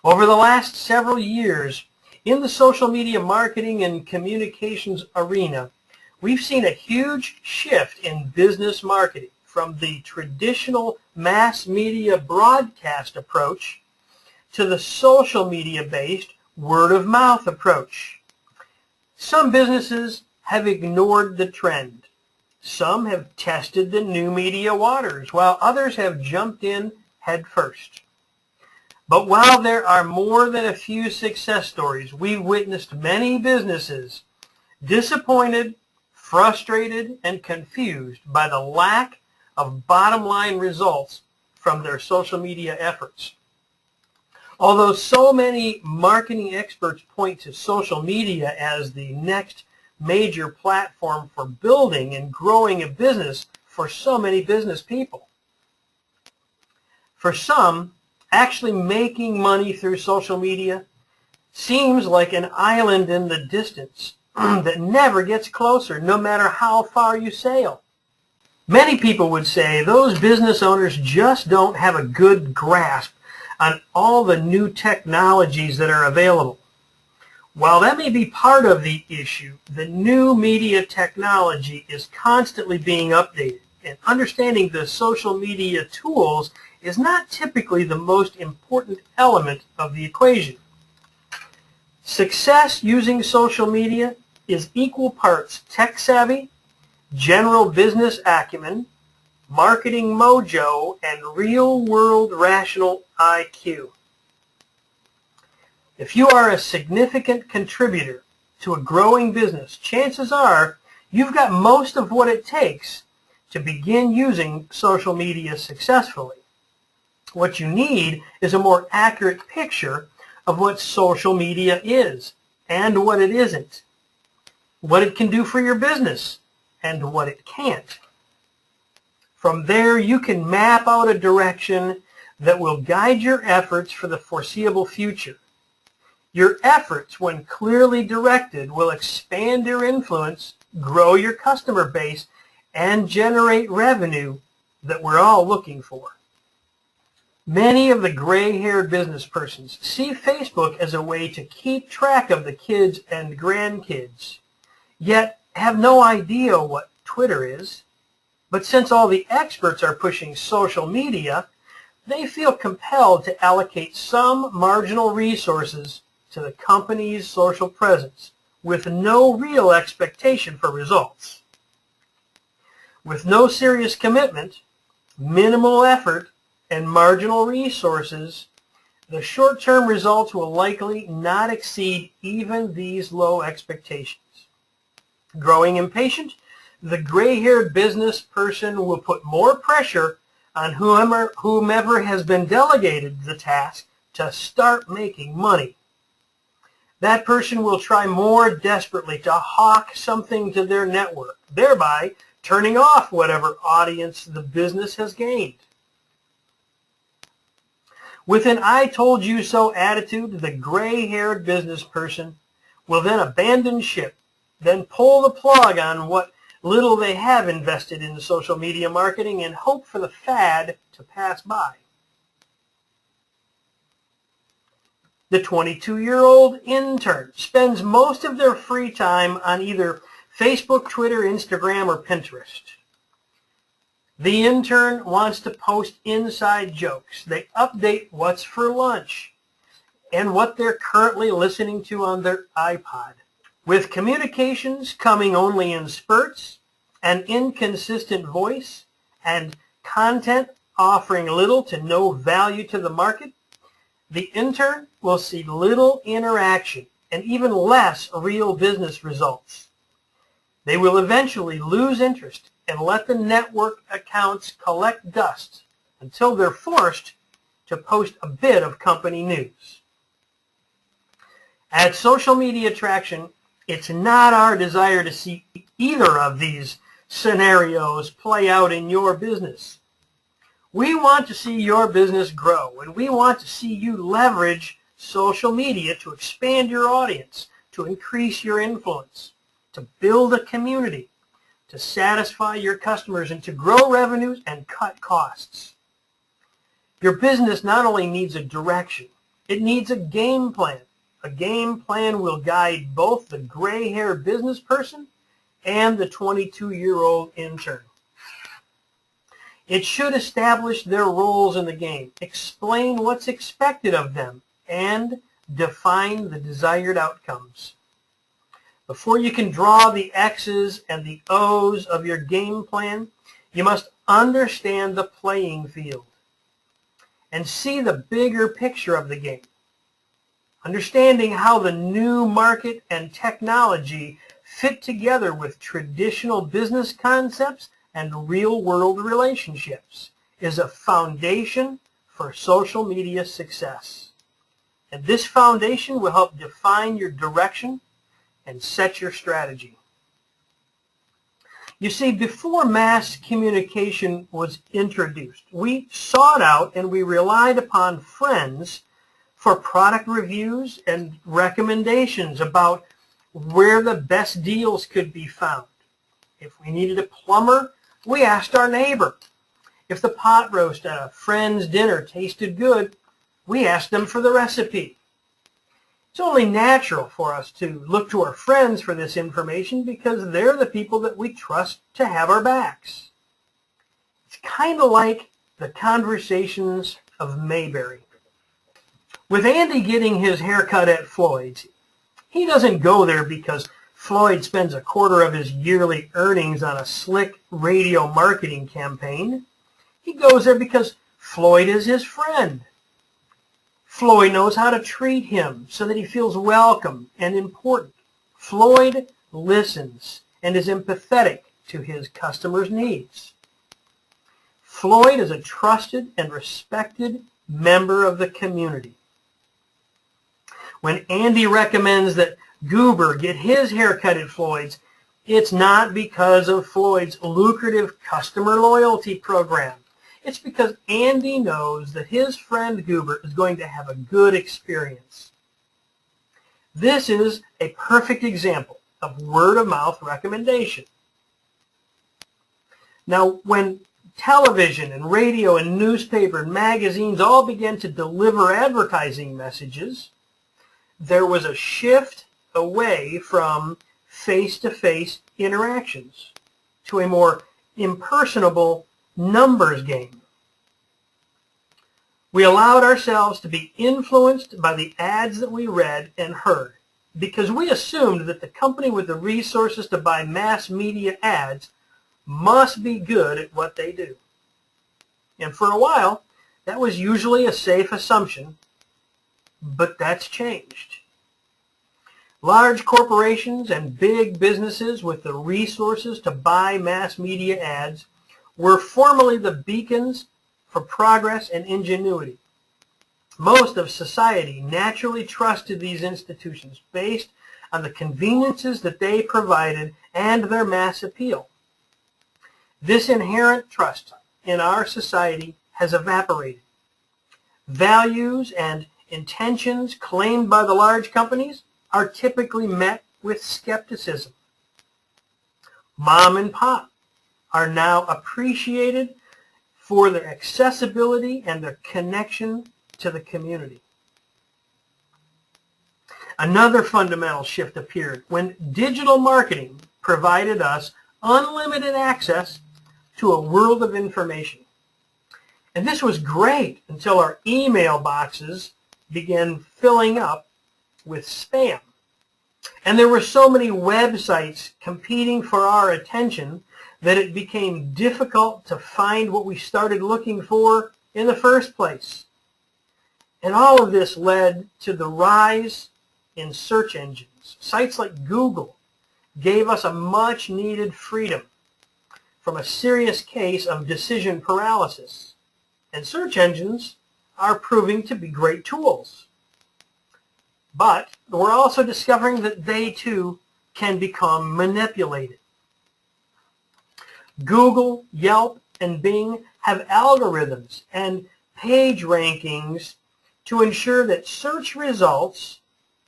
Over the last several years, in the social media marketing and communications arena, we've seen a huge shift in business marketing from the traditional mass media broadcast approach to the social media-based word-of-mouth approach. Some businesses have ignored the trend. Some have tested the new media waters, while others have jumped in head first. But while there are more than a few success stories, we've witnessed many businesses disappointed, frustrated, and confused by the lack of bottom-line results from their social media efforts. Although so many marketing experts point to social media as the next major platform for building and growing a business for so many business people, for some, actually making money through social media seems like an island in the distance that never gets closer, no matter how far you sail. Many people would say those business owners just don't have a good grasp on all the new technologies that are available. While that may be part of the issue, the new media technology is constantly being updated, and understanding the social media tools is not typically the most important element of the equation. Success using social media is equal parts tech savvy, general business acumen, marketing mojo, and real-world rational IQ. If you are a significant contributor to a growing business, chances are you've got most of what it takes to begin using social media successfully. What you need is a more accurate picture of what social media is and what it isn't, what it can do for your business and what it can't. From there, you can map out a direction that will guide your efforts for the foreseeable future. Your efforts, when clearly directed, will expand your influence, grow your customer base, and generate revenue that we're all looking for. Many of the gray-haired business persons see Facebook as a way to keep track of the kids and grandkids, yet have no idea what Twitter is. But since all the experts are pushing social media, they feel compelled to allocate some marginal resources to the company's social presence with no real expectation for results. With no serious commitment, minimal effort, and marginal resources, the short-term results will likely not exceed even these low expectations. Growing impatient, the gray-haired business person will put more pressure on whomever has been delegated the task to start making money. That person will try more desperately to hawk something to their network, thereby turning off whatever audience the business has gained. With an I-told-you-so attitude, the gray-haired business person will then abandon ship, then pull the plug on what little they have invested in social media marketing and hope for the fad to pass by. The 22-year-old intern spends most of their free time on either Facebook, Twitter, Instagram, or Pinterest. The intern wants to post inside jokes. They update what's for lunch and what they're currently listening to on their iPod. With communications coming only in spurts, an inconsistent voice, and content offering little to no value to the market, the intern will see little interaction and even less real business results. They will eventually lose interest and let the network accounts collect dust until they're forced to post a bit of company news. At Social Media Traction, it's not our desire to see either of these scenarios play out in your business. We want to see your business grow, and we want to see you leverage social media to expand your audience, to increase your influence, to build a community, to satisfy your customers, and to grow revenues and cut costs. Your business not only needs a direction, It needs a game plan. A game plan will guide both the gray-haired business person and the 22-year-old intern. It should establish their roles in the game, explain what's expected of them, and define the desired outcomes. Before you can draw the X's and the O's of your game plan, you must understand the playing field and see the bigger picture of the game. Understanding how the new market and technology fit together with traditional business concepts and real-world relationships is a foundation for social media success. And this foundation will help define your direction and set your strategy. You see, before mass communication was introduced, we sought out and we relied upon friends for product reviews and recommendations about where the best deals could be found. If we needed a plumber, we asked our neighbor. If the pot roast at a friend's dinner tasted good, we asked them for the recipe. It's only natural for us to look to our friends for this information because they're the people that we trust to have our backs. It's kind of like the conversations of Mayberry. With Andy getting his haircut at Floyd's, he doesn't go there because Floyd spends a quarter of his yearly earnings on a slick radio marketing campaign. He goes there because Floyd is his friend. Floyd knows how to treat him so that he feels welcome and important. Floyd listens and is empathetic to his customers' needs. Floyd is a trusted and respected member of the community. When Andy recommends that Goober get his haircut at Floyd's, it's not because of Floyd's lucrative customer loyalty program. It's because Andy knows that his friend Goober is going to have a good experience. This is a perfect example of word-of-mouth recommendation. Now, when television and radio and newspaper and magazines all began to deliver advertising messages, there was a shift away from face-to-face interactions to a more impersonable numbers game. We allowed ourselves to be influenced by the ads that we read and heard because we assumed that the company with the resources to buy mass media ads must be good at what they do. And for a while, that was usually a safe assumption, but that's changed. Large corporations and big businesses with the resources to buy mass media ads were formerly the beacons for progress and ingenuity. Most of society naturally trusted these institutions based on the conveniences that they provided and their mass appeal. This inherent trust in our society has evaporated. Values and intentions claimed by the large companies are typically met with skepticism. Mom and pop are now appreciated for their accessibility and their connection to the community. Another fundamental shift appeared when digital marketing provided us unlimited access to a world of information. And this was great until our email boxes began filling up with spam. And there were so many websites competing for our attention that it became difficult to find what we started looking for in the first place. And all of this led to the rise in search engines. Sites like Google gave us a much-needed freedom from a serious case of decision paralysis. And search engines are proving to be great tools. But we're also discovering that they, too, can become manipulated. Google, Yelp, and Bing have algorithms and page rankings to ensure that search results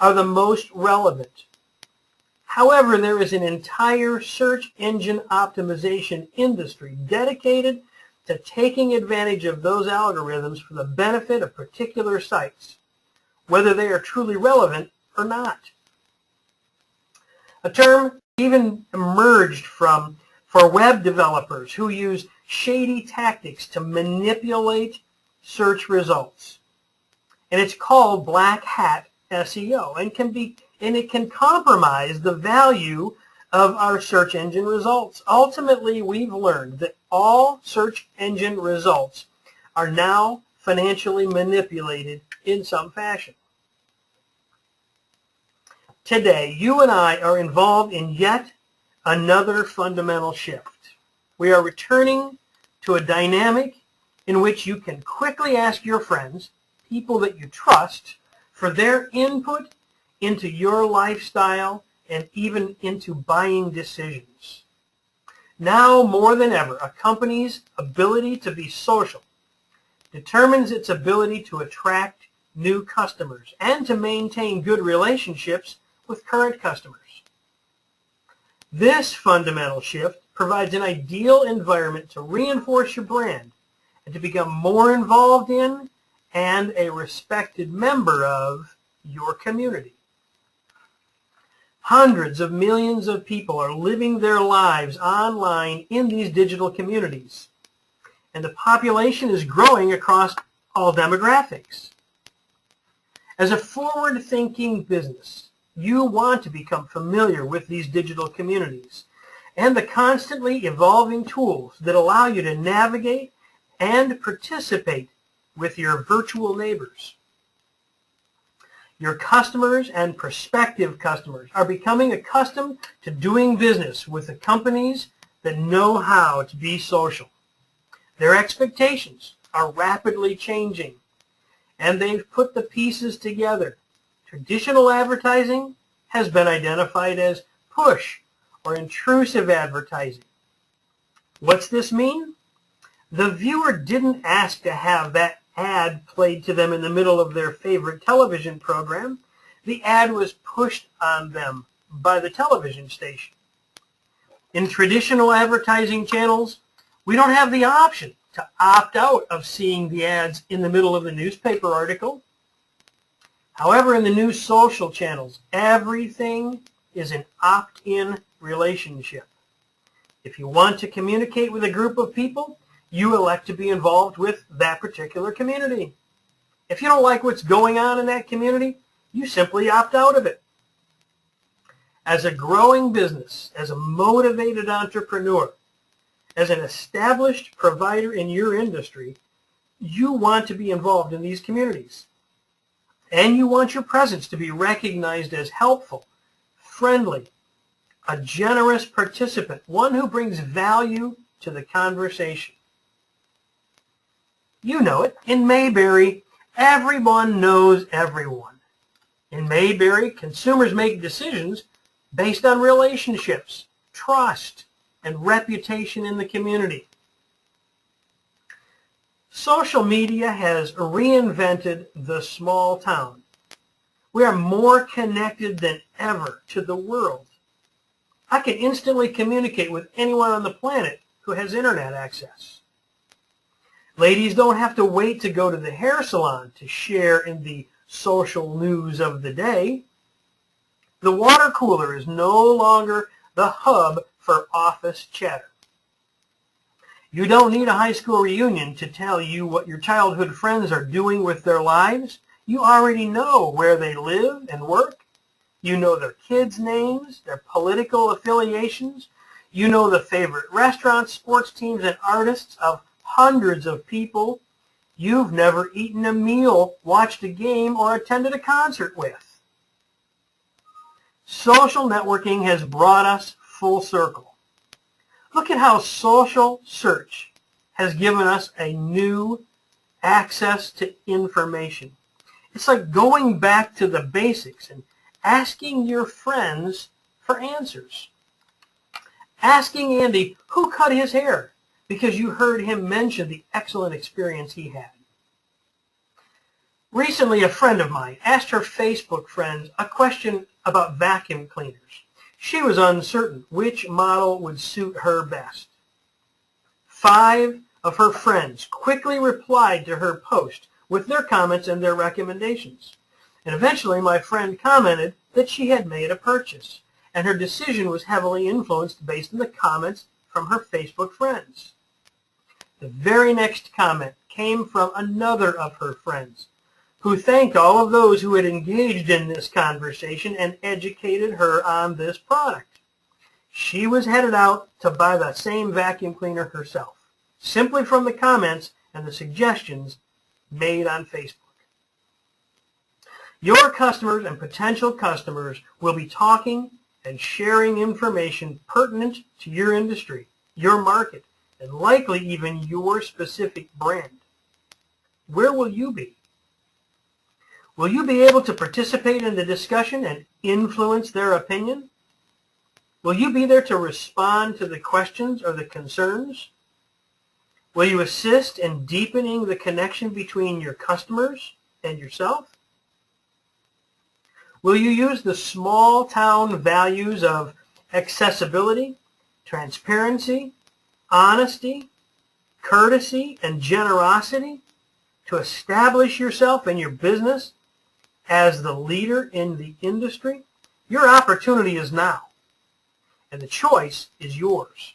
are the most relevant. However, there is an entire search engine optimization industry dedicated to taking advantage of those algorithms for the benefit of particular sites. whether they are truly relevant or not. A term even emerged for web developers who use shady tactics to manipulate search results. And it's called black hat SEO, and it can compromise the value of our search engine results. Ultimately, we've learned that all search engine results are now financially manipulated in some fashion. Today, you and I are involved in yet another fundamental shift. We are returning to a dynamic in which you can quickly ask your friends, people that you trust, for their input into your lifestyle and even into buying decisions. Now more than ever, a company's ability to be social determines its ability to attract new customers and to maintain good relationships with current customers. This fundamental shift provides an ideal environment to reinforce your brand and to become more involved in and a respected member of your community. Hundreds of millions of people are living their lives online in these digital communities, and the population is growing across all demographics. As a forward-thinking business, you want to become familiar with these digital communities and the constantly evolving tools that allow you to navigate and participate with your virtual neighbors. Your customers and prospective customers are becoming accustomed to doing business with the companies that know how to be social. Their expectations are rapidly changing, and they've put the pieces together. Traditional advertising has been identified as push or intrusive advertising. What's this mean? The viewer didn't ask to have that ad played to them in the middle of their favorite television program. The ad was pushed on them by the television station. In traditional advertising channels, we don't have the option to opt out of seeing the ads in the middle of the newspaper article. However, in the new social channels, everything is an opt-in relationship. If you want to communicate with a group of people, you elect to be involved with that particular community. If you don't like what's going on in that community, you simply opt out of it. As a growing business, as a motivated entrepreneur, as an established provider in your industry, you want to be involved in these communities. And you want your presence to be recognized as helpful, friendly, a generous participant, one who brings value to the conversation. You know it. In Mayberry, everyone knows everyone. In Mayberry, consumers make decisions based on relationships, trust, and reputation in the community. Social media has reinvented the small town. We are more connected than ever to the world. I can instantly communicate with anyone on the planet who has internet access. Ladies don't have to wait to go to the hair salon to share in the social news of the day. The water cooler is no longer the hub for office chatter. You don't need a high school reunion to tell you what your childhood friends are doing with their lives. You already know where they live and work. You know their kids' names, their political affiliations. You know the favorite restaurants, sports teams, and artists of hundreds of people you've never eaten a meal, watched a game, or attended a concert with. Social networking has brought us full circle. Look at how social search has given us a new access to information. It's like going back to the basics and asking your friends for answers. Asking Andy who cut his hair because you heard him mention the excellent experience he had. Recently, a friend of mine asked her Facebook friends a question about vacuum cleaners. She was uncertain which model would suit her best. 5 of her friends quickly replied to her post with their comments and their recommendations. And eventually my friend commented that she had made a purchase, and her decision was heavily influenced based on the comments from her Facebook friends. The very next comment came from another of her friends, who thanked all of those who had engaged in this conversation and educated her on this product. She was headed out to buy the same vacuum cleaner herself, simply from the comments and the suggestions made on Facebook. Your customers and potential customers will be talking and sharing information pertinent to your industry, your market, and likely even your specific brand. Where will you be? Will you be able to participate in the discussion and influence their opinion? Will you be there to respond to the questions or the concerns? Will you assist in deepening the connection between your customers and yourself? Will you use the small town values of accessibility, transparency, honesty, courtesy, and generosity to establish yourself and your business as the leader in the industry? Your opportunity is now, and the choice is yours.